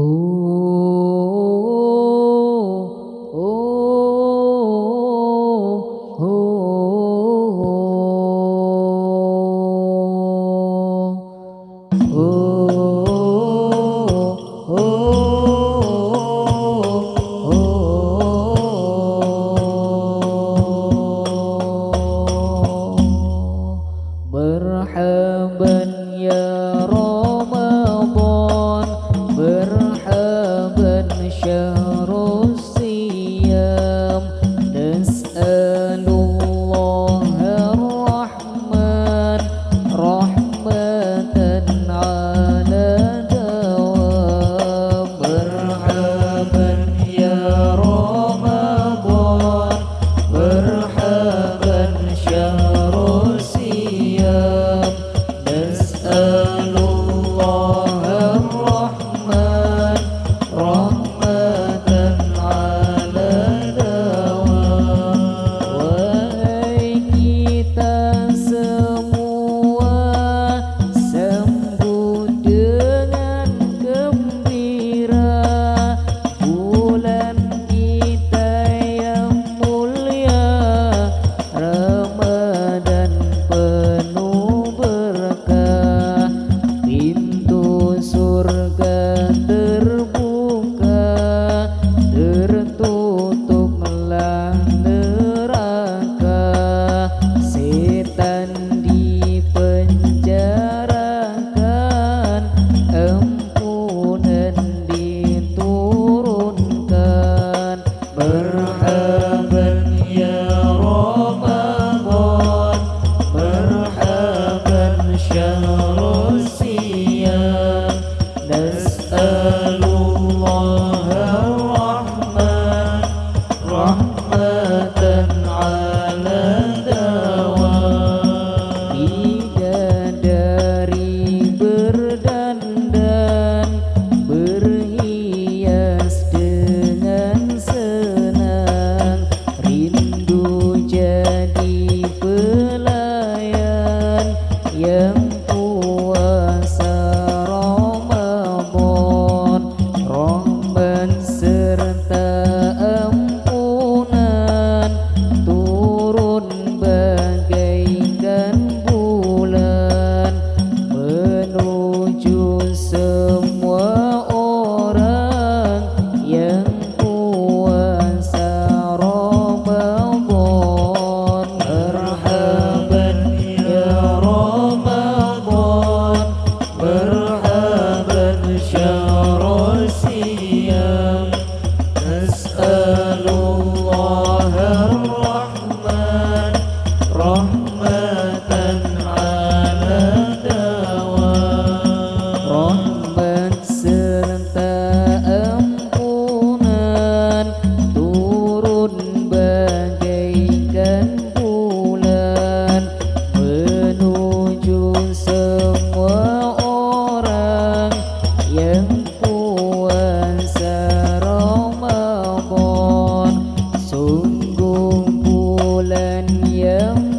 Marhaban ya Ramadan, marhaban syahrul siyam, nas'alullaha ar-Rahman rahmatan ala dawam. Marhaban ya Ramadan, marhaban syahrul siyam, nas'alullaha ar-Rahman rahmatan ala dawam. Wahai kita semua, sambut dengan gembira bulan kita yang mulia, Ramadan penuh berkah, pintu surga terbuka, tertutuplah neraka, setan dipenjarakan, ampunan diturunkan. Marhaban ya Ramadan, marhaban syahrul siyam, nas'alullaha ar-Rahman rahmatan ala dawam. Bidadari berdandan, berhias dengan senang, rindu jadi pelayan yang puasa Ramadan, rahmat serta ampunan turun bagaikan bulan, menuju semua orang yang puasa Ramadan. Marhaban ya Ramadan, marhaban syahrul siyam, nas'alullaha ar-Rahman rahmatan ala dawam. Rahmat serta ampunan turun bagaikan bulan, menuju semua orang yang puasa Ramadan. Sungguh bulan yang